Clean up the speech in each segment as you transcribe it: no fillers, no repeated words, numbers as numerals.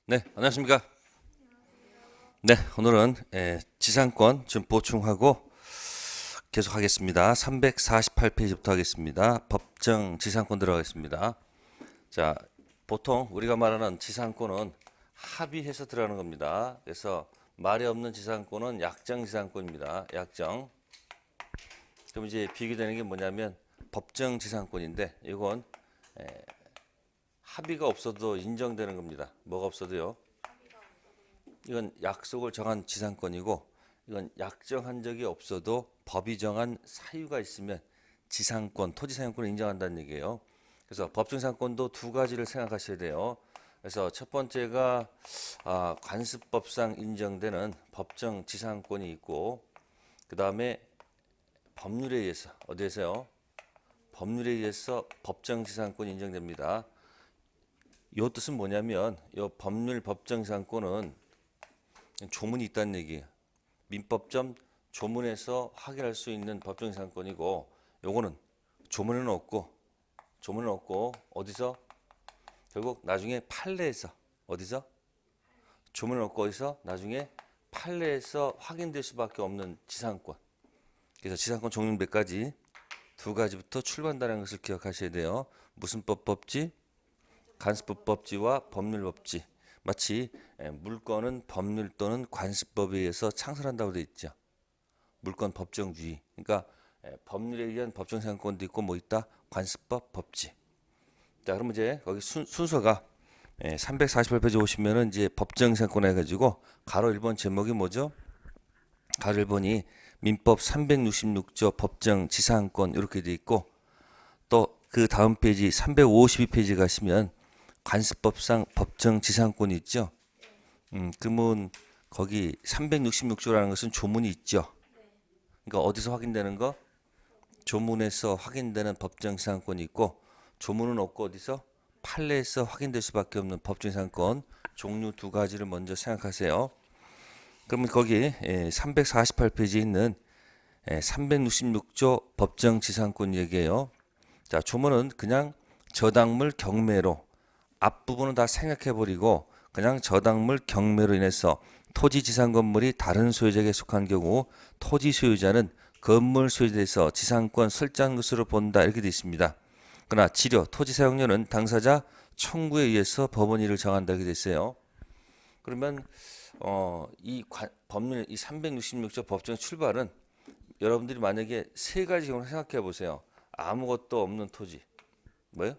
네, 안녕하십니까. 네, 오늘은 지상권 좀 보충하고 계속하겠습니다. 348페이지부터 하겠습니다. 법정 지상권 들어가겠습니다. 자, 보통 우리가 말하는 지상권은 합의해서 들어가는 겁니다. 그래서 말이 없는 지상권은 약정 지상권입니다. 약정. 그럼 이제 비교되는 게 뭐냐면 법정 지상권인데 이건 합의가 없어도 인정되는 겁니다. 뭐가 없어도요. 이건 약속을 정한 지상권이고 이건 약정한 적이 없어도 법이 정한 사유가 있으면 지상권, 토지 사용권을 인정한다는 얘기예요. 그래서 법정상권도 두 가지를 생각하셔야 돼요. 그래서 첫 번째가 관습법상 인정되는 법정 지상권이 있고 그 다음에 법률에 의해서 어디에서요? 법률에 의해서 법정 지상권이 인정됩니다. 이 뜻은 뭐냐면 이 법률 법정 지상권은 조문이 있다는 얘기예요. 민법점 조문에서 확인할 수 있는 법정 지상권이고 요거는 조문은 없고 어디서 결국 나중에 판례에서 어디서 조문은 없고 어디서 나중에 판례에서 확인될 수밖에 없는 지상권. 그래서 지상권 종류는 몇 가지? 두 가지부터 출발한다는 것을 기억하셔야 돼요. 무슨 법지? 간섭법지와 법률법지. 마치 물건은 법률 또는 관습법에 의해서 창설한다고 되어 있죠. 물건 법정주의. 그러니까 법률에 의한 법정 상권도 있고 뭐 있다? 관습법, 법지. 자, 그럼 이제 거기 순서가 348페이지 오시면은 이제 법정 상권 해가지고 가로 1번 제목이 뭐죠? 가로 1번이 민법 366조 법정 지상권 이렇게 돼 있고 또 그 다음 페이지 352페이지 가시면 관습법상 법정 지상권이 있죠. 그러면 거기 366조라는 것은 조문이 있죠. 그러니까 어디서 확인되는 거? 조문에서 확인되는 법정 지상권이 있고 조문은 없고 어디서? 판례에서 확인될 수밖에 없는 법정 지상권 종류 두 가지를 먼저 생각하세요. 그러면 거기 348페이지에 있는 366조 법정 지상권 얘기예요. 자, 조문은 그냥 저당물 경매로 앞부분은 다 생략해버리고 그냥 저당물 경매로 인해서 토지 지상 건물이 다른 소유자에게 속한 경우 토지 소유자는 건물 소유자에서 지상권 설정 것으로 본다 이렇게 되어 있습니다. 그러나 지료 토지 사용료는 당사자 청구에 의해서 법원이 이를 정한다 이렇게 되어 있어요. 그러면 법률 이 366조 법정 출발은 여러분들이 만약에 세 가지 경우를 생각해 보세요. 아무것도 없는 토지. 뭐요?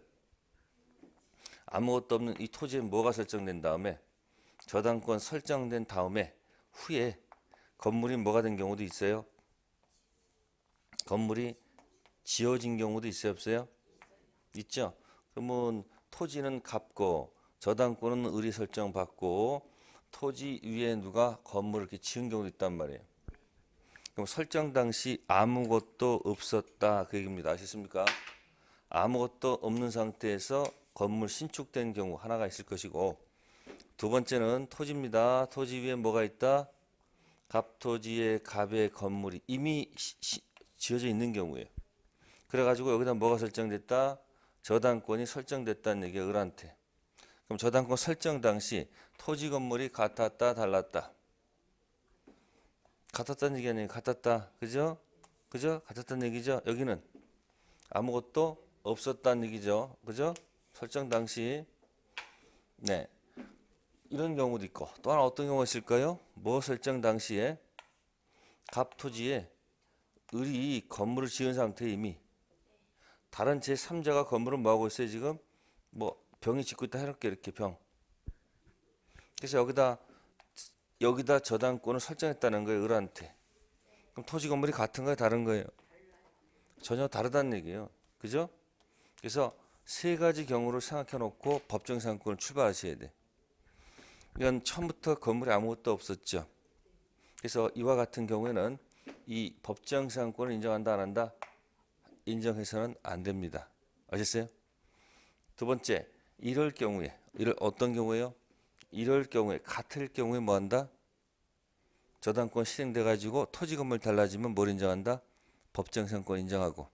아무것도 없는 이 토지에 뭐가 설정된 다음에 저당권 설정된 다음에 후에 건물이 뭐가 된 경우도 있어요. 건물이 지어진 경우도 있어요, 없어요? 있죠. 그러면 토지는 갚고 저당권은 의리 설정 받고 토지 위에 누가 건물을 이렇게 지은 경우도 있단 말이에요. 그럼 설정 당시 아무것도 없었다 그 얘기입니다. 아셨습니까? 아무것도 없는 상태에서 건물 신축된 경우 하나가 있을 것이고 두 번째는 토지입니다. 토지 위에 뭐가 있다? 갑토지의 갑의 건물이 이미 지어져 있는 경우예요. 그래가지고 여기다 뭐가 설정됐다? 저당권이 설정됐다는 얘기야, 을한테. 그럼 저당권 설정 당시 토지 건물이 같았다, 달랐다. 같았다는 얘기 아니에요. 같았다. 그죠? 그죠? 같았다는 얘기죠. 여기는 아무것도 없었다는 얘기죠. 그죠? 설정 당시. 네. 이런 경우도 있고 또 하나 어떤 경우가 있을까요? 뭐 설정 당시에 갑토지에 을이 건물을 지은 상태에 이미 다른 제3자가 건물을 뭐하고 있어요 지금? 뭐 병이 짓고 있다 해놓을게 이렇게 병. 그래서 여기다 저당권을 설정했다는 거예요 을한테. 그럼 토지 건물이 같은 거예요 다른 거예요? 전혀 다르다는 얘기예요. 그죠? 그래서 세 가지 경우를 생각해 놓고 법정 상권을 출발하셔야 돼. 이건 처음부터 건물에 아무것도 없었죠. 그래서 이와 같은 경우에는 이 법정 상권을 인정한다 안 한다? 인정해서는 안 됩니다. 아셨어요? 두 번째, 이럴 어떤 경우에요? 이럴 경우에 같을 경우에 뭐 한다? 저당권 실행돼 가지고 토지 건물 달라지면 뭘 인정한다? 법정 상권 인정하고.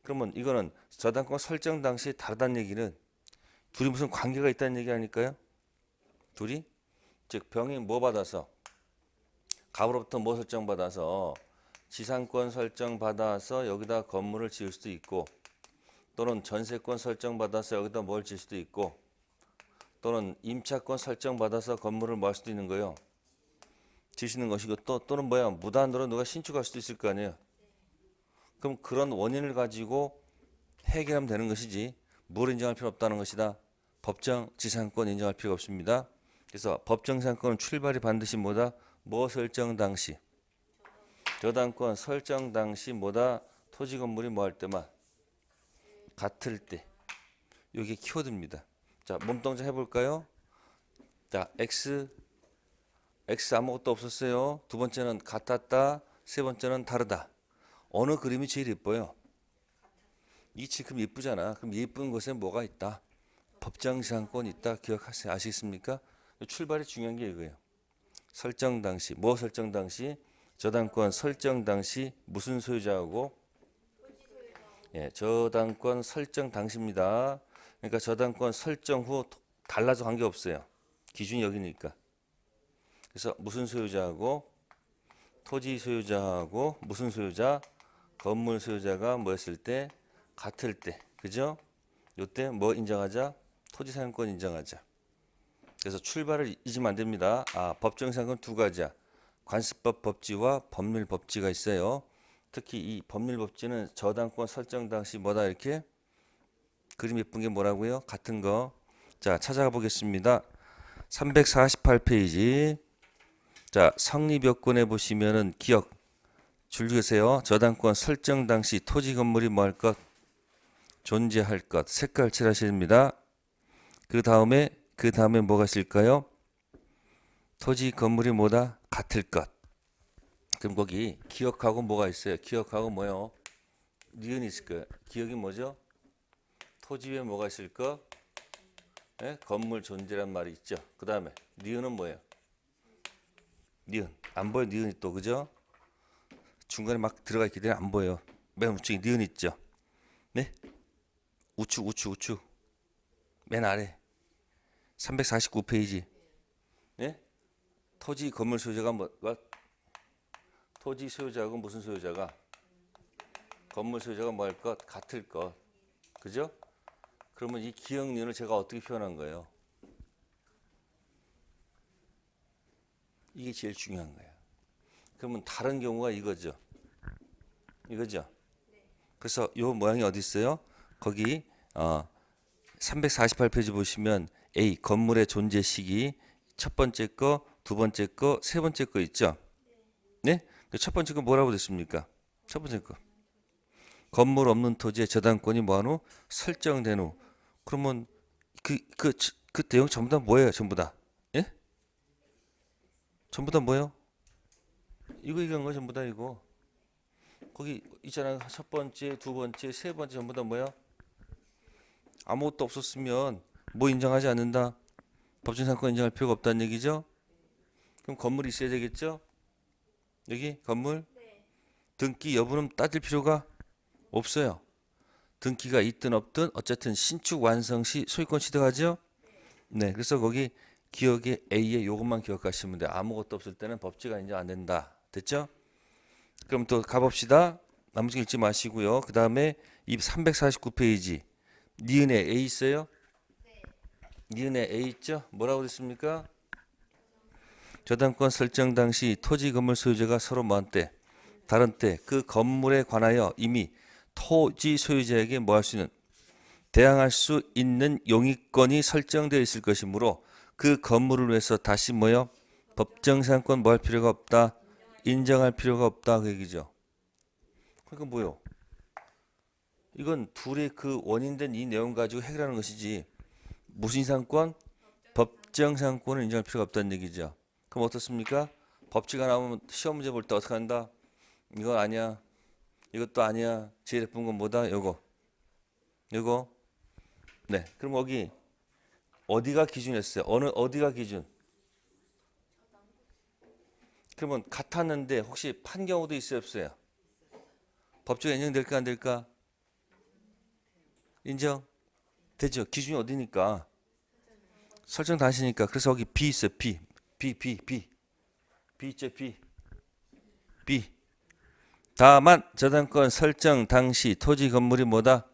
그러면 이거는 저당권 설정 당시 다르다는 얘기는 둘이 무슨 관계가 있다는 얘기 아닐까요? 둘이 즉 병이 뭐 받아서 갑으로부터 뭐 설정받아서 지상권 설정받아서 여기다 건물을 지을 수도 있고 또는 전세권 설정받아서 여기다 뭘 지을 수도 있고 또는 임차권 설정받아서 건물을 뭐 할 수도 있는 거예요. 지시는 것이고 또는 뭐야 무단으로 누가 신축할 수도 있을 거 아니에요. 그럼 그런 원인을 가지고 해결하면 되는 것이지 뭘 인정할 필요 없다는 것이다. 법정 지상권 인정할 필요가 없습니다. 그래서 법정 지상권은 출발이 반드시 뭐다? 뭐 설정 당시 저당권 설정 당시 뭐다? 토지 건물이 뭐 할 때만 같을 때 이게 키워드입니다. 자 몸동작 해볼까요? 자 X 아무것도 없었어요. 두 번째는 같았다. 세 번째는 다르다. 어느 그림이 제일 예뻐요? 이 지금 예쁘잖아. 그럼 예쁜 곳에 뭐가 있다? 법정 지상권이 있다. 기억하세요. 아시겠습니까? 출발이 중요한 게 이거예요. 설정 당시 뭐 설정 당시 저당권 설정 당시 무슨 소유자하고 예, 저당권 설정 당시입니다. 그러니까 저당권 설정 후 달라져 관계없어요. 기준이 여기니까. 그래서 무슨 소유자하고 토지 소유자하고 무슨 소유자 건물 소유자가 뭐였을 때 같을 때 그죠? 요때 뭐 인정하자? 토지 사용권 인정하자. 그래서 출발을 잊으면 안 됩니다. 법정 사용권 두 가지야. 관습법 법지와 법률 법지가 있어요. 특히 이 법률 법지는 저당권 설정 당시 뭐다 이렇게 그림 예쁜 게 뭐라고요? 같은 거. 자 찾아가 보겠습니다. 348페이지. 자 성립요건에 보시면은 기억 줄주세요. 저당권 설정 당시 토지 건물이 뭐 할 것? 존재할 것. 색깔 칠하셔야 됩니다. 그 다음에 뭐가 있을까요? 토지 건물이 뭐다? 같을 것. 그럼 거기 기억하고 뭐가 있어요? 기억하고 뭐요? 니은이 있을 거예요. 기억이 뭐죠? 토지 위에 뭐가 있을 거? 네? 건물 존재란 말이 있죠. 그 다음에 니은은 뭐예요? 니은. 안 보여 니은이 또 그죠? 중간에 막 들어가 있기 때문에 안 보여요. 맨 우측에 니은 있죠. 네? 우측. 맨 아래. 349페이지. 네? 토지 건물 소유자가 뭐가? 토지 소유자하고 무슨 소유자가? 건물 소유자가 뭐 할 것? 같을 것. 그죠? 그러면 이 기억 니은을 제가 어떻게 표현한 거예요? 이게 제일 중요한 거예요. 그러면 다른 경우가 이거죠. 그래서 요 모양이 어디 있어요? 거기 348페이지 보시면 A 건물의 존재 시기 첫 번째 거, 두 번째 거, 세 번째 거 있죠? 네? 그 첫 번째 거 뭐라고 됐습니까? 첫 번째 거. 건물 없는 토지의 저당권이 뭐한 후 설정된 후. 그러면 그 내용 전부 다 뭐예요? 전부 다. 예? 전부 다 뭐예요? 이거 얘기한 거 전부 다 이거. 거기 있잖아. 첫 번째, 두 번째, 세 번째 전부 다 뭐야? 아무것도 없었으면 뭐 인정하지 않는다? 법정 상권 인정할 필요가 없다는 얘기죠? 그럼 건물이 있어야 되겠죠? 여기 건물? 등기 여부는 따질 필요가 없어요. 등기가 있든 없든 어쨌든 신축 완성 시 소유권 취득하죠? 네, 그래서 거기 기억에 A에 요것만 기억하시면 돼요. 아무것도 없을 때는 법지가 인정 안 된다. 됐죠? 그럼 또 가봅시다. 나머지 읽지 마시고요. 그 다음에 이 349페이지 니은에 A 있어요? 니은에 A 있죠? 뭐라고 됐습니까? 저당권 설정 당시 토지 건물 소유자가 서로 뭐한 때 다른 때 그 건물에 관하여 이미 토지 소유자에게 뭐 할 수 있는 대항할 수 있는 용의권이 설정되어 있을 것이므로 그 건물을 위해서 다시 뭐요? 법정 사용권 뭐 할 필요가 없다. 인정할 필요가 없다 그 얘기죠. 그러니까 뭐요? 이건 둘의 그 원인된 이 내용 가지고 해결하는 것이지 무슨 상권? 법정 상권을 인정할 필요가 없다는 얘기죠. 그럼 어떻습니까? 법치가 나오면 시험 문제 볼 때 어떻게 한다? 이거 아니야. 이것도 아니야. 제일 예쁜 건 뭐다? 요거. 네. 그럼 거기 어디가 기준이었어요? 어디가 기준? 그러면 같았는데 혹시 판 경우도 있어요, 없어요? 법치가 인정될까 안 될까? 인정? 되죠. 기준이 어디니까? 설정 다시니까. 그래서 거기 B 있어요. B. B 있죠, B. 다만 저당권 설정 당시 토지 건물이 뭐다?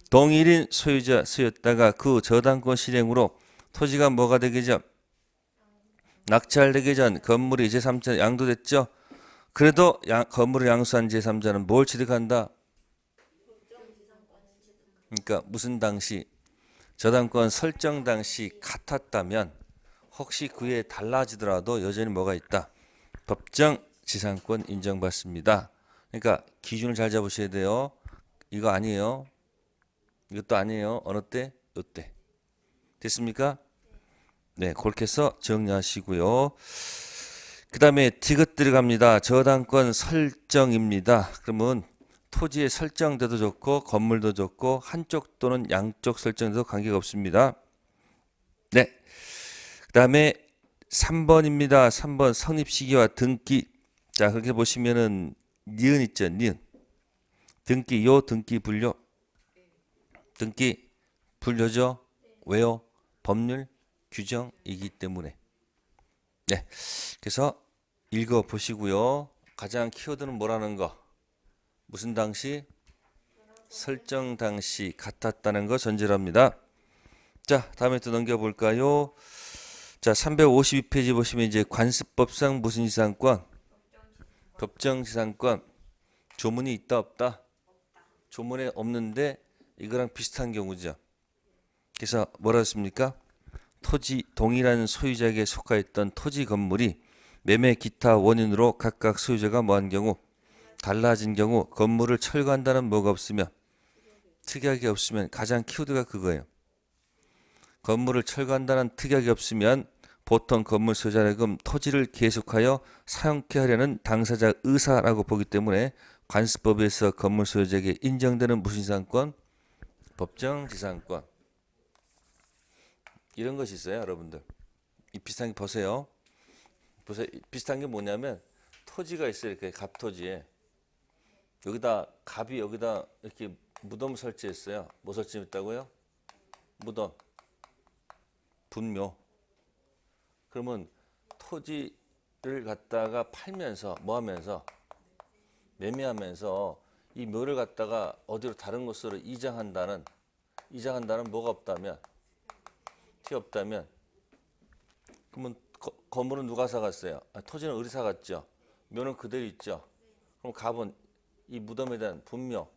동일인 소유자 수였다가 그 저당권 실행으로 토지가 뭐가 되기 전 낙찰되기 전 건물이 제3자 양도됐죠. 그래도 건물을 양수한 제3자는 뭘 취득한다? 그러니까 무슨 당시 저당권 설정 당시 같았다면 혹시 그에 달라지더라도 여전히 뭐가 있다? 법정 지상권 인정받습니다. 그러니까 기준을 잘 잡으셔야 돼요. 이거 아니에요. 이것도 아니에요. 어느 때? 이때. 됐습니까? 네, 그렇게 해서 정리하시고요. 그 다음에 디귿 들어갑니다. 저당권 설정입니다. 그러면 토지에 설정돼도 좋고 건물도 좋고 한쪽 또는 양쪽 설정돼도 관계가 없습니다. 네. 그 다음에 3번입니다. 3번 성립시기와 등기. 자, 그렇게 보시면은 니은 있죠. 니은. 등기, 요 등기 분류. 등기 분류죠. 왜요? 법률 규정이기 때문에. 네. 그래서 읽어 보시고요. 가장 키워드는 뭐라는 거? 무슨 당시? 설정 당시 같았다는 거 전제랍니다. 자, 다음에 또 넘겨볼까요? 자, 352페이지 보시면 이제 관습법상 무슨 지상권? 법정 지상권. 조문이 있다 없다? 조문에 없는데 이거랑 비슷한 경우죠. 그래서 뭐라 했습니까? 토지 동일한 소유자에게 속하였던 토지 건물이 매매 기타 원인으로 각각 소유자가 뭐한 경우 달라진 경우 건물을 철거한다는 뭐가 없으면 특약이 없으면 가장 키워드가 그거예요. 건물을 철거한다는 특약이 없으면 보통 건물 소유자금 토지를 계속하여 사용케 하려는 당사자 의사라고 보기 때문에 관습법에서 건물 소유자에게 인정되는 무슨 지상권? 법정 지상권. 이런 것이 있어요, 여러분들. 이 비슷한 게 보세요. 보세요. 비슷한 게 뭐냐면 토지가 있어요. 이렇게 갑토지에 여기다 갑이 여기다 이렇게 무덤 설치했어요. 뭐 설치했다고요? 무덤. 분묘. 그러면 토지를 갖다가 팔면서 뭐 하면서 매매하면서 이 묘를 갖다가 어디로 다른 곳으로 이장한다는 뭐가 없다면 티 없다면 그러면 건물은 누가 사갔어요? 토지는 을이 사갔죠. 묘는 그대로 있죠. 그럼 갑은 이 무덤에 대한 분묘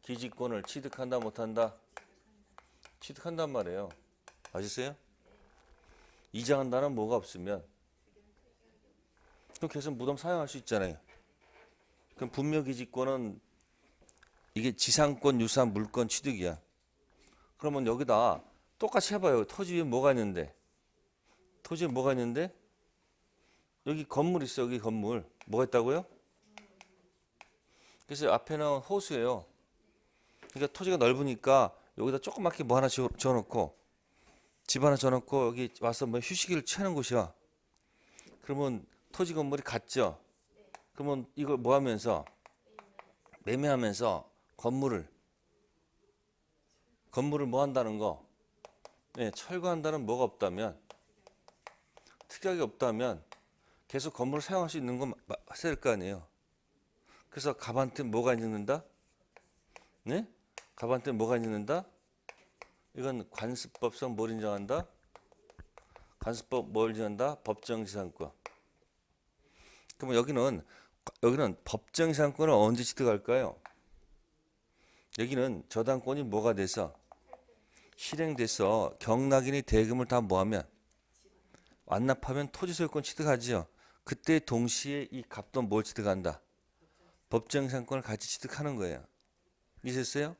기지권을 취득한다 못한다? 취득한단 말이에요. 아시세요? 이장한다는 뭐가 없으면 그럼 계속 무덤 사용할 수 있잖아요. 그럼 분묘 기지권은 이게 지상권 유사한 물권 취득이야. 그러면 여기다 똑같이 해봐요. 토지 위에 뭐가 있는데? 토지에 뭐가 있는데? 여기 건물 있어. 여기 건물. 뭐가 있다고요? 그래서 앞에는 호수예요. 그러니까 토지가 넓으니까 여기다 조그맣게 뭐 하나 지어놓고 집 하나 지어놓고 여기 와서 뭐 휴식을 취하는 곳이야. 그러면 토지 건물이 같죠. 그러면 이걸 뭐 하면서 매매하면서 건물을 뭐 한다는 거? 네, 철거한다는 뭐가 없다면 특약이 없다면 계속 건물을 사용할 수 있는 건 했을 거 아니에요. 그래서 갑한테 뭐가 있는다? 네? 갑한테 뭐가 있는다? 이건 관습법상 뭘 인정한다? 관습법 뭘 인정한다? 법정지상권. 그러면 여기는 법정지상권을 언제 취득할까요? 여기는 저당권이 뭐가 돼서 실행돼서 경락인이 대금을 다 뭐하면 완납하면 토지 소유권 취득하지요. 그때 동시에 이 갑도 뭘 취득한다? 법정지상권을 같이 취득하는 거예요. 이해했어요?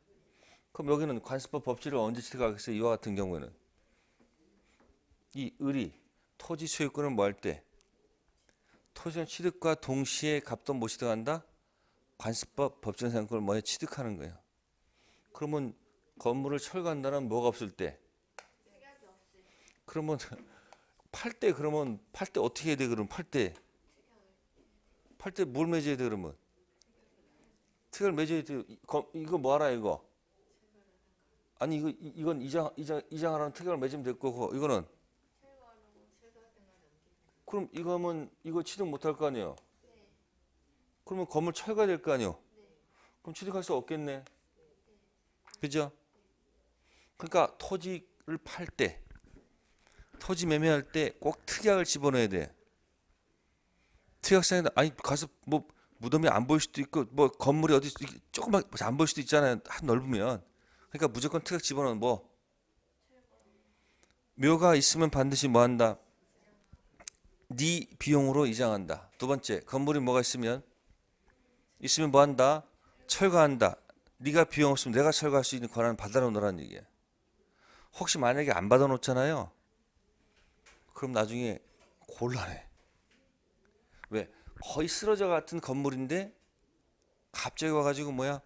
그럼 여기는 관습법 법지를 언제 취득하겠어요? 이와 같은 경우에는 이 을이 토지 소유권을 뭐 할 때 토지 취득과 동시에 갑도 뭐 취득한다? 관습법 법정지상권을 뭐에 취득하는 거예요. 그러면 건물을 철거한다는 뭐가 없을 때? 그러면 팔 때 어떻게 해야 돼? 그러면 팔 때 뭘 맺어야 돼? 그러면 특약을 맺어야 돼. 이거 뭐 하라 이거? 아니 이건 이장하라는 특약을 맺으면 될 거고 이거는 그럼 이거 하면 이거 취득 못할 거 아니에요. 그러면 건물 철거해야 될 거 아니에요. 그럼 취득할 수 없겠네. 그죠? 그러니까 토지를 팔 때, 토지 매매할 때 꼭 특약을 집어넣어야 돼. 특약상에 아니 가서 뭐 무덤이 안 보일 수도 있고 뭐 건물이 어디 조금만 안 보일 수도 있잖아요. 한 넓으면. 그러니까 무조건 특약 집어넣는 뭐 묘가 있으면 반드시 뭐 한다. 네 비용으로 이장한다. 두 번째 건물이 뭐가 있으면 뭐 한다. 철거한다. 네가 비용 없으면 내가 철거할 수 있는 권한을 받아놓으라는 얘기야. 혹시 만약에 안 받아놓잖아요. 그럼 나중에 곤란해. 왜? 거의 쓰러져 같은 건물인데 갑자기 와가지고 뭐야?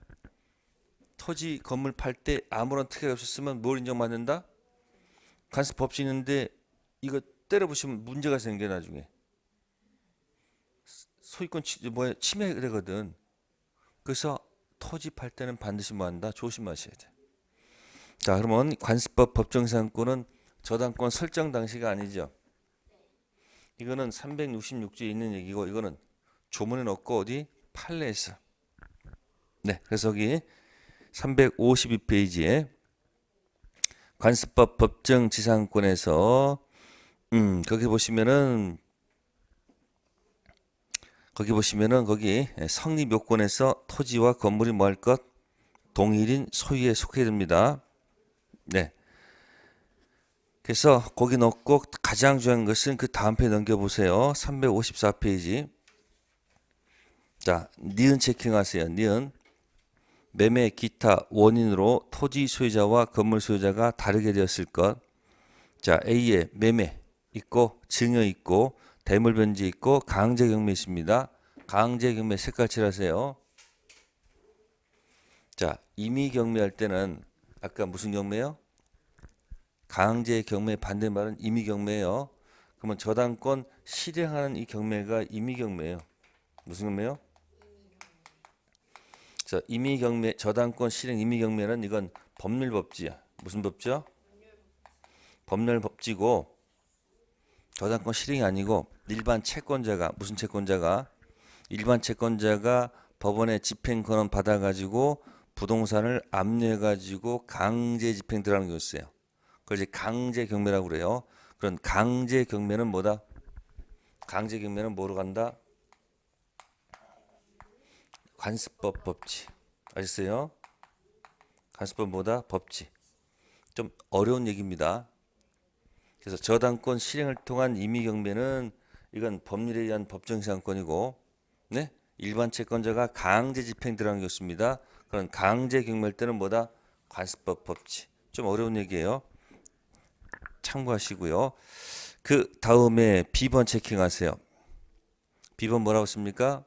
토지 건물 팔 때 아무런 특약이 없었으면 뭘 인정받는다? 간섭 법칙 있는데 이거 때려부시면 문제가 생겨 나중에. 소유권 침해되거든. 그래서 토지 팔 때는 반드시 뭐 한다? 조심하셔야 돼. 자, 그러면 관습법 법정상권은 저당권 설정 당시가 아니죠. 이거는 366조에 있는 얘기고 이거는 조문에 넣고 어디 판례에서. 네, 그래서 여기 352페이지에 관습법 법정지상권에서 거기 보시면은 거기 성립요건에서 토지와 건물이 뭐 할 것? 동일인 소유에 속해야 됩니다. 네. 그래서 거기 넣고 가장 중요한 것은 그 다음 페이지 넘겨보세요. 354페이지. 자, 니은 체킹하세요. 니은. 매매 기타 원인으로 토지 소유자와 건물 소유자가 다르게 되었을 것. 자, A에 매매 있고 증여 있고 대물 변제 있고 강제 경매 있습니다. 강제 경매 색깔 칠하세요. 자, 임의 경매할 때는 아까 무슨 경매요? 강제 경매 반대말은 임의 경매예요. 그러면 저당권 실행하는 이 경매가 임의 경매예요. 무슨 경매요? 자, 임의 경매 저당권 실행 임의 경매는 이건 법률 법지야. 무슨 법지요? 법률 법지고 저당권 실행이 아니고 일반 채권자가 무슨 채권자가 일반 채권자가 법원에 집행 권한 받아가지고 부동산을 압류해가지고 강제 집행 들어가는 게 있어요. 그걸 이제 강제 경매라고 그래요. 그런 강제 경매는 뭐다? 강제 경매는 뭐로 간다? 관습법 법치. 아셨어요? 관습법 뭐다? 법치. 좀 어려운 얘기입니다. 그래서 저당권 실행을 통한 임의 경매는 이건 법률에 의한 법정상권이고, 네? 일반 채권자가 강제 집행 들어간 것입니다. 그런 강제 경매할 때는 뭐다? 관습법 법치. 좀 어려운 얘기예요. 참고하시고요. 그 다음에 B번 체킹하세요. B번 뭐라고 씁니까?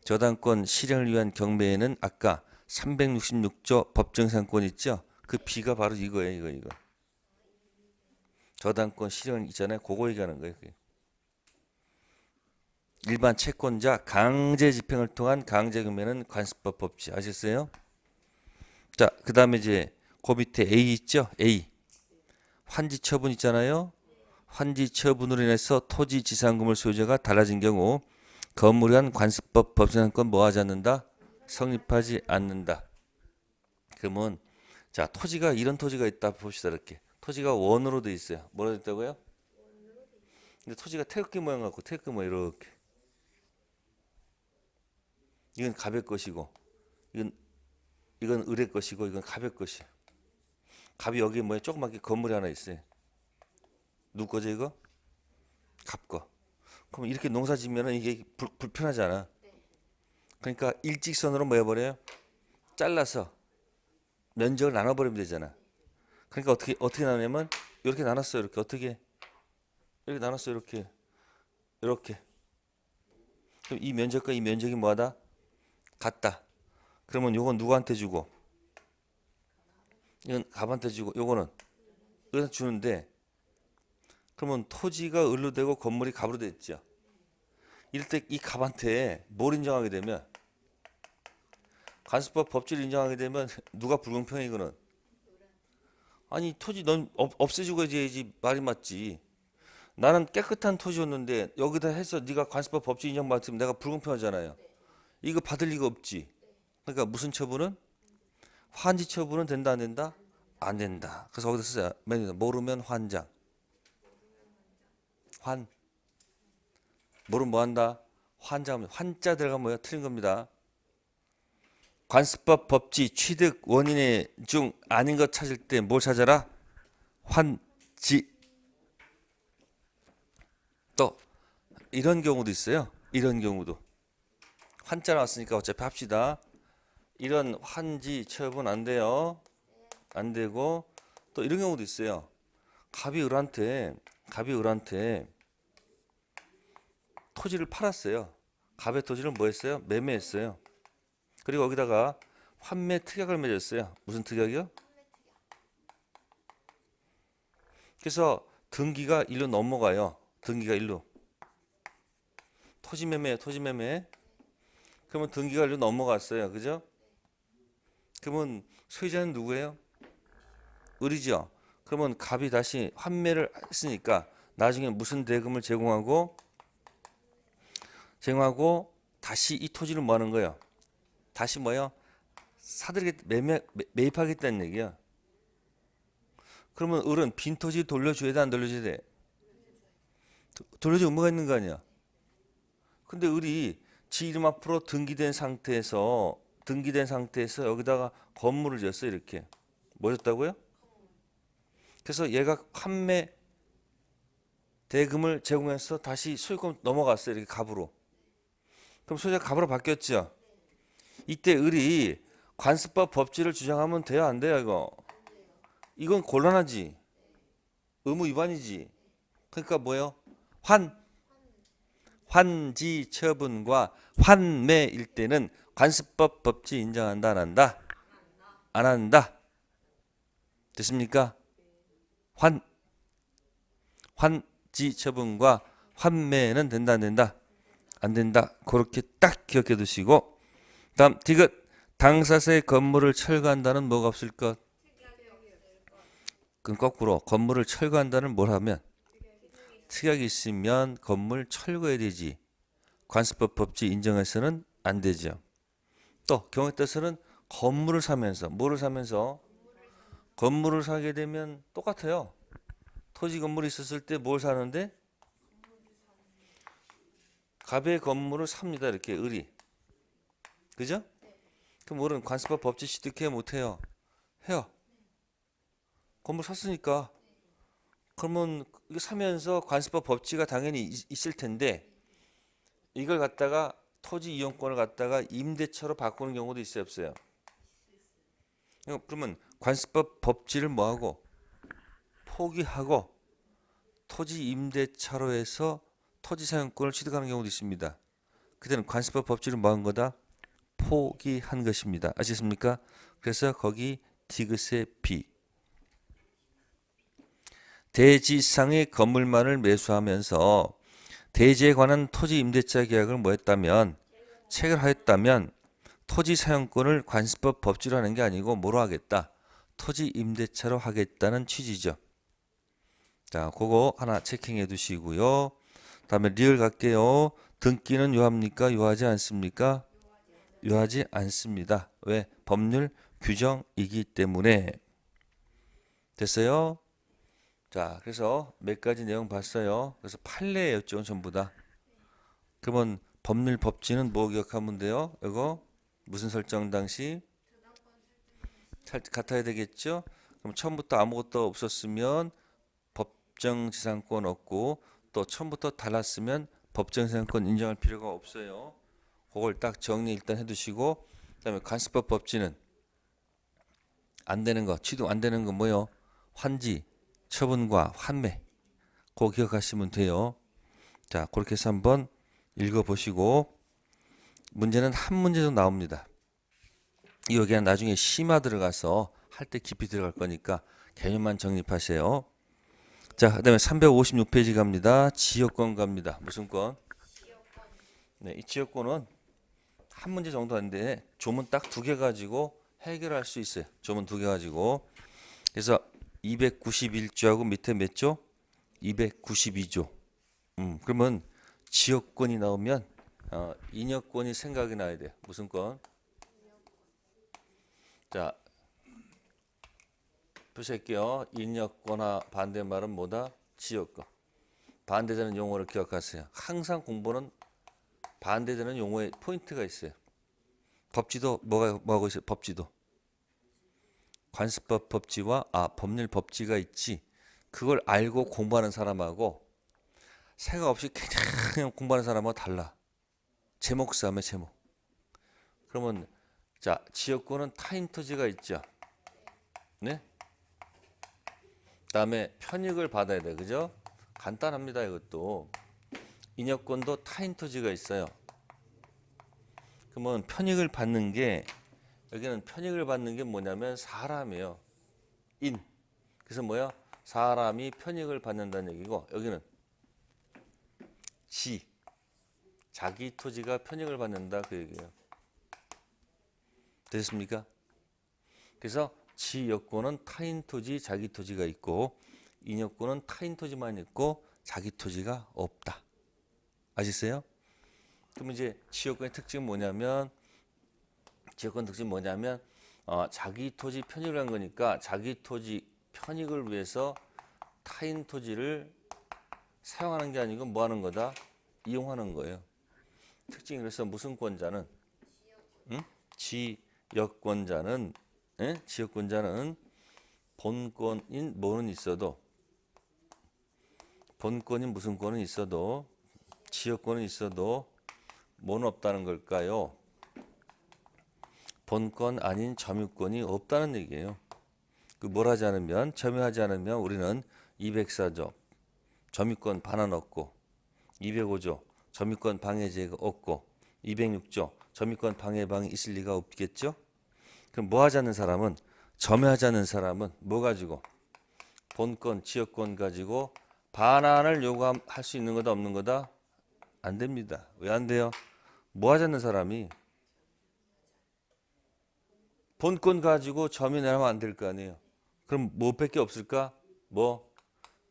저당권 실행을 위한 경매에는 아까 366조 법정상권 있죠? 그 B가 바로 이거예요. 이거. 저당권 실행 있잖아요. 그거 얘기하는 거예요. 그게. 일반 채권자 강제 집행을 통한 강제 경매는 관습법 법치. 아셨어요? 자, 그 다음에 이제 그 밑에 A 있죠? A. 환지 처분 있잖아요. 환지 처분으로 인해서 토지 지상금을 소유자가 달라진 경우 건물에 한 관습법 법정상권 뭐 하지 않는다? 성립하지 않는다. 그러면 자, 토지가 이런 토지가 있다 봅시다. 이렇게. 토지가 원으로 돼 있어요. 뭐라 돼 있다고요? 근데 토지가 태극기 모양 갖고 태극기 모양 이렇게. 이건 갑의 것이고 이건 을의 것이고 이건 갑의 것이에요. 갑이 여기 뭐야? 조그맣게 건물이 하나 있어요. 누구 거죠 이거? 갑 거. 그럼 이렇게 농사 지면은 이게 불편하잖아. 그러니까 일직선으로 뭐 해버려요? 잘라서 면적을 나눠버리면 되잖아. 그러니까 어떻게 나누냐면 이렇게 나눴어요. 이렇게 어떻게 이렇게 나눴어요. 이렇게. 그럼 이 면적과 이 면적이 뭐하다? 같다. 그러면 요건 누구한테 주고 이건 갑한테 주고 요거는 을한테 주는데 그러면 토지가 을로 되고 건물이 갑으로 됐죠. 이럴 때 이 갑한테 뭘 인정하게 되면 간수법 법칙을 인정하게 되면 누가 불공평해 이거는? 아니 토지 넌 없애주고 해야지 말이 맞지. 나는 깨끗한 토지였는데 여기다 해서 네가 관습법 법치 인정받으면 내가 불공평하잖아요. 이거 받을 리가 없지. 그러니까 무슨 처분은? 환지 처분은 된다 안 된다? 안 된다. 그래서 거기다 쓰자. 모르면 환장. 환. 모르면 뭐 한다? 환장. 환자 들어가면 뭐야? 틀린 겁니다. 관습법 법치 취득 원인의 중 아닌 것 찾을 때 뭘 찾아라? 환지. 또 이런 경우도 있어요. 이런 경우도. 환자 나왔으니까 어차피 합시다. 이런 환지 처분 안 돼요. 안 되고 또 이런 경우도 있어요. 갑이 을한테 토지를 팔았어요. 갑의 토지를 뭐 했어요? 매매했어요. 그리고 거기다가 환매 특약을 맺었어요. 무슨 특약이요? 그래서 등기가 일로 넘어가요. 등기가 일로. 토지 매매. 그러면 등기가 일로 넘어갔어요. 그죠? 그러면 소유자는 누구예요? 을이죠. 그러면 갑이 다시 환매를 했으니까 나중에 무슨 대금을 제공하고 다시 이 토지를 뭐 하는 거예요? 다시 뭐요? 매입하겠다는 얘기야. 그러면 을은 빈 토지 돌려줘야 돼, 안 돌려줘야 돼? 돌려줄 의무가 있는 거 아니야? 근데 을이 지 이름 앞으로 등기된 상태에서 여기다가 건물을 지었어. 이렇게 뭐 졌다고요? 그래서 얘가 환매 대금을 제공해서 다시 소유권 넘어갔어요. 이렇게 갑으로. 그럼 소유자가 갑으로 바뀌었죠. 이때 을이 관습법 법지를 주장하면 돼요, 안 돼요? 이건 곤란하지. 의무 위반이지. 그러니까 뭐예요? 환지 처분과 환매일 때는 관습법 법지 인정한다, 안 한다? 안 한다. 됐습니까? 환지 처분과 환매는 된다, 안 된다? 안 된다. 그렇게 딱 기억해 두시고, 다음 디귿. 당사자의 건물을 철거한다는 뭐가 없을 것? 그럼 거꾸로 건물을 철거한다는 뭘 하면? 특약이 있으면 건물 철거해야 되지. 관습법 법지 인정해서는 안 되죠. 또 경우에 따라서는 건물을 사면서 뭐를 사면서? 건물을 사게 되면 똑같아요. 토지 건물이 있었을 때 뭘 사는데? 갑의 건물을 삽니다. 이렇게 을이. 그죠? 그럼 을은 관습법 법지 취득해 못해요? 해요. 건물 샀으니까. 그러면 이거 사면서 관습법 법지가 당연히 있을 텐데 이걸 갖다가 토지 이용권을 갖다가 임대차로 바꾸는 경우도 있어요, 없어요? 그러면 관습법 법지를 뭐하고 포기하고 토지 임대차로 해서 토지 사용권을 취득하는 경우도 있습니다. 그때는 관습법 법지를 뭐한 거다? 포기한 것입니다. 아시겠습니까? 그래서 거기 디귿의 B. 대지상의 건물만을 매수하면서 대지에 관한 토지 임대차 계약을 뭐 했다면 체결하였다면 토지 사용권을 관습법 법지로 하는 게 아니고 뭐로 하겠다? 토지 임대차로 하겠다는 취지죠. 자, 그거 하나 체킹해 두시고요. 다음에 리을 갈게요. 등기는 유합니까? 유하지 않습니까? 유하지 않습니다. 왜? 법률 규정이기 때문에. 됐어요? 자, 그래서 몇 가지 내용 봤어요. 그래서 판례였죠, 전부 다. 그러면 법률 법지는 뭐 기억하면 돼요? 이거 무슨 설정 당시 같아야 되겠죠? 그럼 처음부터 아무것도 없었으면 법정지상권 없고 또 처음부터 달랐으면 법정지상권 인정할 필요가 없어요. 그걸 딱 정리 일단 해두시고 그다음에 관습법 법지는 안 되는 거, 취득 안 되는 거 뭐요? 환지, 처분과 환매. 그거 기억하시면 돼요. 자, 그렇게 해서 한번 읽어보시고 문제는 한 문제도 나옵니다. 여기는 나중에 심화 들어가서 할 때 깊이 들어갈 거니까 개념만 정립하세요. 자, 그다음에 356페이지 갑니다. 지역권 갑니다. 무슨 권? 네, 이 지역권은 한 문제 정도 하는데 조문 딱 2개 가지고 해결할 수 있어요. 조문 2개 가지고. 그래서 291조하고 밑에 몇 조? 292조. 그러면 지역권이 나오면 인여권이 생각이 나야 돼요. 무슨 권? 자, 표시할게요. 인여권과 반대말은 뭐다? 지역권. 반대되는 용어를 기억하세요. 항상 공부는 반대되는 용어에 포인트가 있어요. 법지도 뭐하고 있어요? 법지도. 관습법 법지와 법률 법지가 있지. 그걸 알고 공부하는 사람하고 생각 없이 그냥 공부하는 사람하고 달라. 제목 싸움에 제목. 그러면 자, 지역권은 타인 토지가 있죠. 네? 그다음에 편익을 받아야 돼. 그죠? 간단합니다. 이것도. 인여권도 타인 토지가 있어요. 그러면 편익을 받는 게 여기는 편익을 받는 게 뭐냐면 사람이에요. 인. 그래서 뭐야? 사람이 편익을 받는다는 얘기고 여기는 지. 자기 토지가 편익을 받는다 그 얘기예요. 되셨습니까? 그래서 지여권은 타인 토지, 자기 토지가 있고 인여권은 타인 토지만 있고 자기 토지가 없다. 아시겠어요? 그럼 이제 지역권의 특징은 뭐냐면 자기 토지 편익을 한 거니까 자기 토지 편익을 위해서 타인 토지를 사용하는 게 아니고 뭐 하는 거다? 이용하는 거예요. 특징이 그래서 무슨 권자는 지역권자는 지역권자는 본권인 뭐는 있어도 본권인 무슨 권은 있어도 지역권은 있어도 뭐는 없다는 걸까요? 본권 아닌 점유권이 없다는 얘기예요. 그 뭘 하지 않으면 점유하지 않으면 우리는 204조 점유권 반환 없고 205조 점유권 방해제가 없고 206조 점유권 방해방이 있을 리가 없겠죠? 그럼 뭐 하지 않는 사람은 점유하지 않는 사람은 뭐 가지고 본권 지역권 가지고 반환을 요구할 수 있는 거다 없는 거다? 안 됩니다. 왜 안 돼요? 뭐 하지 않는 사람이 본권 가지고 점유하면 안 될 거 아니에요. 그럼 뭐밖에 없을까? 뭐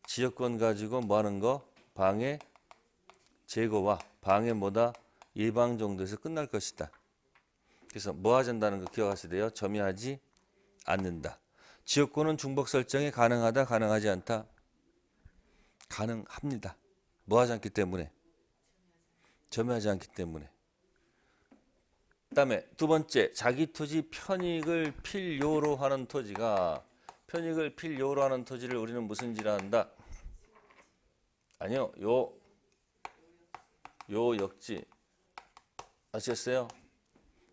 지역권 가지고 뭐 하는 거? 방해 제거와 방해 뭐다? 예방 정도에서 끝날 것이다. 그래서 뭐 하지 않는다는 거 기억하셔야 돼요. 점유하지 않는다. 지역권은 중복 설정이 가능하다, 가능하지 않다? 가능합니다. 뭐 하지 않기 때문에? 점유하지 않기 때문에. 그다음에 두 번째, 자기 토지 편익을 필요로 하는 토지가 편익을 필요로 하는 토지를 우리는 무슨 지라 한다? 아니요. 요 역지. 아시겠어요?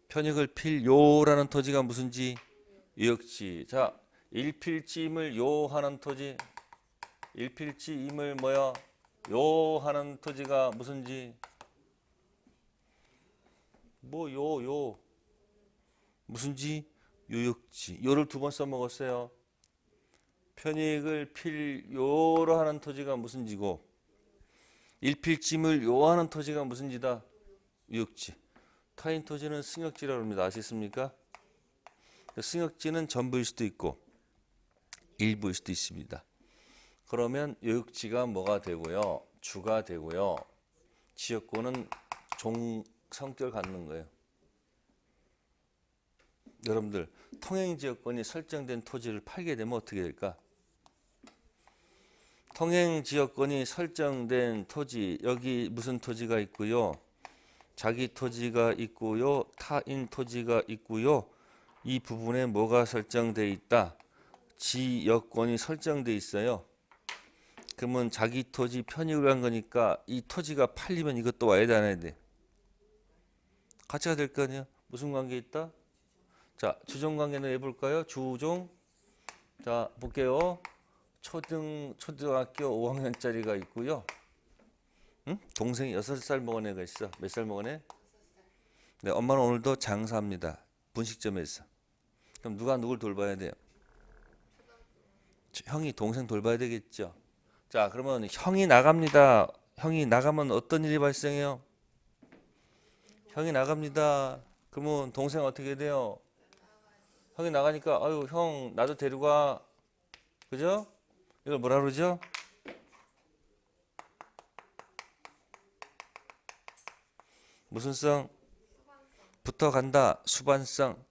편익을 필요라는 토지가 무슨지? 요역지. 자, 일필지임을 요하는 토지. 일필지임을 뭐야? 요하는 토지가 무슨지? 뭐 무슨지? 요역지. 요를 두 번 써먹었어요. 편익을 필요로 하는 토지가 무슨 지고 일필짐을 요하는 토지가 무슨 지다? 요역지. 타인 토지는 승역지라고 합니다. 아시겠습니까? 승역지는 전부일 수도 있고 일부일 수도 있습니다. 그러면 요역지가 뭐가 되고요? 주가 되고요. 지역권은 성격을 갖는 거예요. 여러분들 통행지역권이 설정된 토지를 팔게 되면 어떻게 될까? 통행지역권이 설정된 토지, 여기 무슨 토지가 있고요? 자기 토지가 있고요. 타인 토지가 있고요. 이 부분에 뭐가 설정되어 있다? 지역권이 설정되어 있어요. 그러면 자기 토지 편익을 한 거니까 이 토지가 팔리면 이것도 와야 돼, 안 와야 돼? 같이 가야 될 거 아니에요? 무슨 관계 있다? 자, 주종 관계는 해볼까요? 주종. 자, 볼게요. 초등학교 5학년짜리가 있고요. 동생이 6살 먹은 애가 있어. 몇 살 먹은 애? 네, 엄마는 오늘도 장사합니다. 분식점에서. 그럼 누가 누굴 돌봐야 돼요? 형이 동생 돌봐야 되겠죠. 자, 그러면 형이 나갑니다. 형이 나가면 어떤 일이 발생해요? 형이 나갑니다. 그러면 동생 어떻게 돼요? 형이 나가니까 아유 형 나도 데리고 가. 그죠? 이걸 뭐라 그러죠? 무슨 성? 붙어간다. 수반성.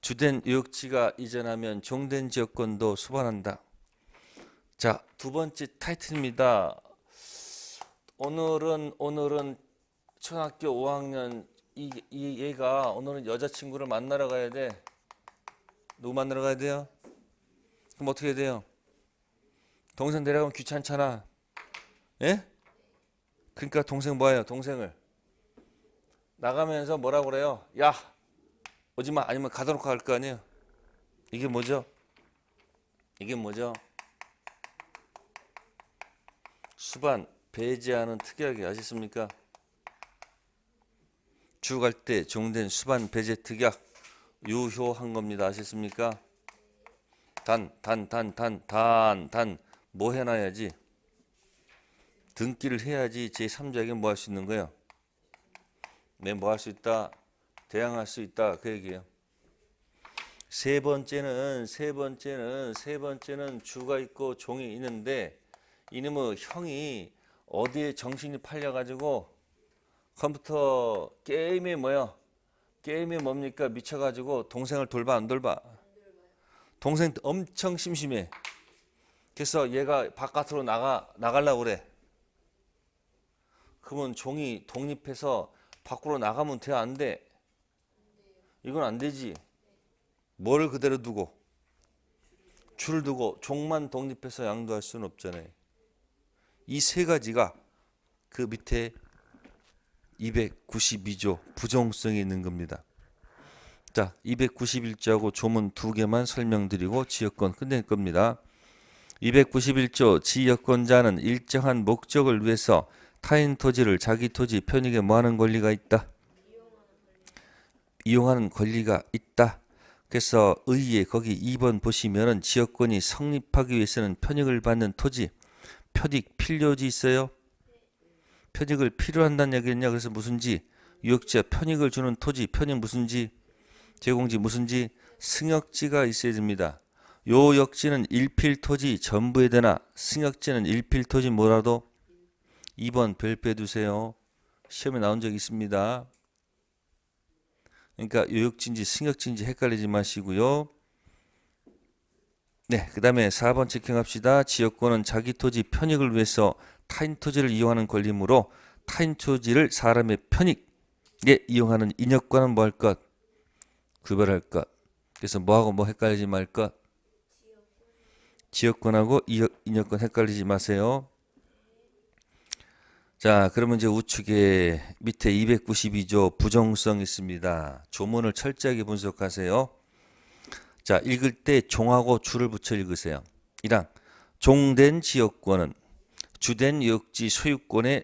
주된 유역지가 이전하면 종된 지역권도 수반한다. 자, 두 번째 타이틀입니다. 오늘은 초등학교 5학년 얘가 오늘은 여자친구를 만나러 가야 돼. 누구 만나러 가야 돼요? 그럼 어떻게 해야 돼요? 동생 데려가면 귀찮잖아. 예? 그러니까 동생 뭐예요? 동생을 나가면서 뭐라고 그래요? 야, 오지마. 아니면 가둬놓고 갈 거 아니에요? 이게 뭐죠? 이게 뭐죠? 수반, 배제하는 특약이 아시습니까? 주 갈 때 종된 수반 배제 특약 유효한 겁니다. 아셨습니까? 단 뭐 해놔야지? 등기를 해야지 제3자에게 뭐 할 수 있는 거예요? 네, 뭐 할 수 있다? 대항할 수 있다. 그 얘기예요. 세 번째는 주가 있고 종이 있는데 이놈의 형이 어디에 정신이 팔려가지고 컴퓨터 게임이 뭐야? 게임이 뭡니까? 미쳐가지고 동생을 돌봐 안 돌봐? 동생 엄청 심심해. 그래서 얘가 바깥으로 나가려고 그래. 그러면 종이 독립해서 밖으로 나가면 돼? 안 돼? 이건 안 되지. 뭐를 그대로 두고? 줄을 두고 종만 독립해서 양도할 수는 없잖아요. 이 세 가지가 그 밑에 292조 부정성이 있는 겁니다. 자, 291조하고 조문 두 개만 설명드리고 지역권 끝낼 겁니다. 291조 지역권자는 일정한 목적을 위해서 타인 토지를 자기 토지 편익에 뭐하는 권리가 있다? 이용하는 권리가 있다. 그래서 의에 거기 2번 보시면은 지역권이 성립하기 위해서는 편익을 받는 토지, 편익 필요지 있어요? 편익을 필요한다는 얘기냐? 그래서 무슨지 유역지와 편익을 주는 토지, 편익 무슨지 제공지 무슨지 승역지가 있어야 됩니다. 요 역지는 일필토지 전부에 되나 승역지는 일필토지 뭐라도 2번 별표해 두세요. 시험에 나온 적 있습니다. 그러니까 요역지인지 승역지인지 헷갈리지 마시고요. 네, 그 다음에 4번 체킹합시다. 지역권은 자기 토지 편익을 위해서 타인 토지를 이용하는 권리이므로 타인 토지를 사람의 편익에 이용하는 인역과는 뭐 할 것? 구별할 것. 그래서 뭐하고 뭐 헷갈리지 말 것? 지역권하고 인역권 헷갈리지 마세요. 자, 그러면 이제 우측에 밑에 292조 부정성 있습니다. 조문을 철저하게 분석하세요. 자, 읽을 때 종하고 주를 붙여 읽으세요. 1항 종된 지역권은 주된 유역지 소유권에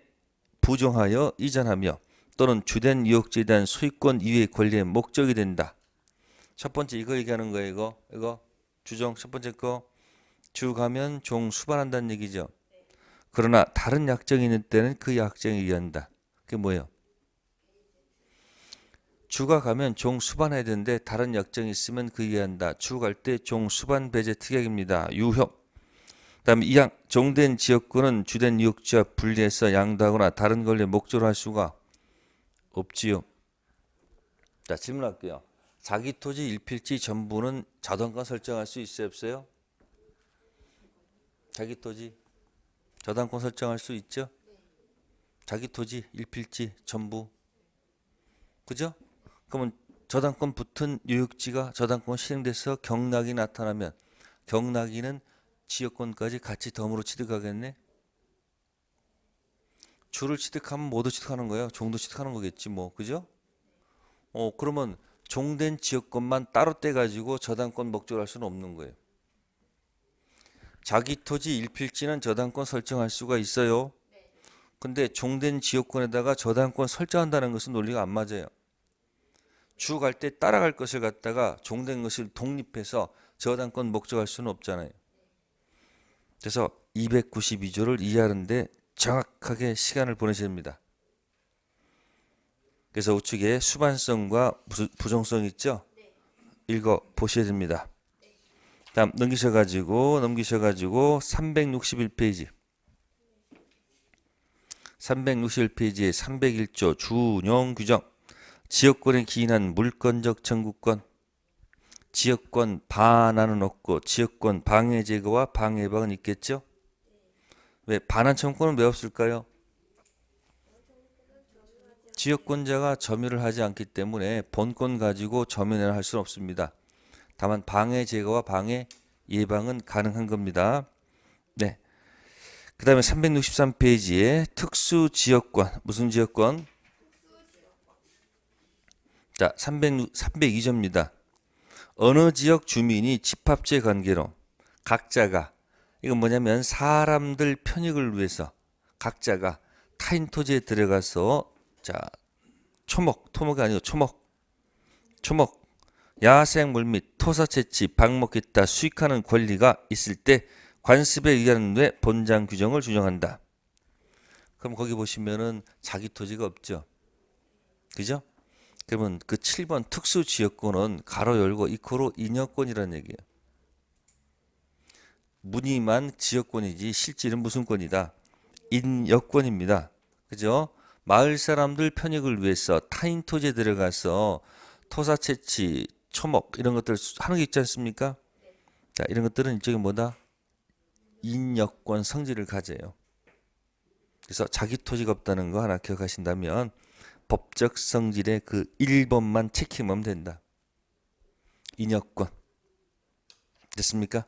부정하여 이전하며 또는 주된 유역지에 대한 소유권 이외의 권리의 목적이 된다. 첫 번째 이거 얘기하는 거예요. 이거 주종 첫 번째 거 주 가면 종 수반한다는 얘기죠. 그러나 다른 약정이 있는 때는 그 약정에 의한다. 그게 뭐예요? 주가 가면 종 수반해야 되는데 다른 약정이 있으면 그에 의한다. 주 갈 때 종 수반 배제 특약입니다. 유효. 그다음에 2항 종된 지역권은 주된 유역지와 분리해서 양도하거나 다른 권리의 목적으로 할 수가 없지요. 자, 질문할게요. 자기 토지 일필지 전부는 저당권 설정할 수 있어요, 없어요? 자기 토지 저당권 설정할 수 있죠? 자기 토지 일필지 전부. 그죠? 그러면 저당권 붙은 유역지가 저당권 실행돼서 경락이 나타나면 경락이는 지역권까지 같이 덤으로 취득하겠네? 주를 취득하면 모두 취득하는 거예요. 종도 취득하는 거겠지 뭐. 그죠? 그러면 종된 지역권만 따로 떼가지고 저당권 목적을 할 수는 없는 거예요. 자기 토지 일필지는 저당권 설정할 수가 있어요. 근데 종된 지역권에다가 저당권 설정한다는 것은 논리가 안 맞아요. 주 갈 때 따라갈 것을 갖다가 종된 것을 독립해서 저당권 목적할 수는 없잖아요. 그래서 292조를 이해하는데 정확하게 시간을 보내셔야 됩니다. 그래서 우측에 수반성과 부정성 있죠? 읽어 보셔야 됩니다. 다음 넘기셔가지고 361페이지 361페이지에 301조 준용 규정. 지역권에 기인한 물권적 청구권. 지역권 반환은 없고 지역권 방해 제거와 방해 예방은 있겠죠? 왜 반환 청구권은 왜 없을까요? 지역권자가 점유를 하지 않기 때문에 본권 가지고 점유를 할 수는 없습니다. 다만 방해 제거와 방해 예방은 가능한 겁니다. 네. 그 다음에 363페이지에 특수지역권. 무슨 지역권? 자, 302조입니다. 어느 지역 주민이 집합제 관계로 각자가, 이건 뭐냐면 사람들 편익을 위해서 각자가 타인 토지에 들어가서, 자, 토목이 아니고 초목, 야생물 및 토사 채취, 방목했다 수익하는 권리가 있을 때 관습에 의한 뇌 본장 규정을 준용한다. 그럼 거기 보시면은 자기 토지가 없죠. 그죠? 그러면 그 7번 특수지역권은 가로 열고 이코로 인여권이라는 얘기예요. 무늬만 지역권이지 실질은 무슨 권이다? 인여권입니다. 그죠? 마을 사람들 편익을 위해서 타인 토지에 들어가서 토사 채취, 초목 이런 것들 하는 게 있지 않습니까? 자, 이런 것들은 일종의 뭐다? 인여권 성질을 가져요. 그래서 자기 토지가 없다는 거 하나 기억하신다면 법적 성질의 그 1번만 체크하면 된다. 인여권. 됐습니까?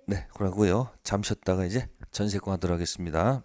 네, 그러고요. 잠 쉬었다가 이제 전세권 하도록 하겠습니다.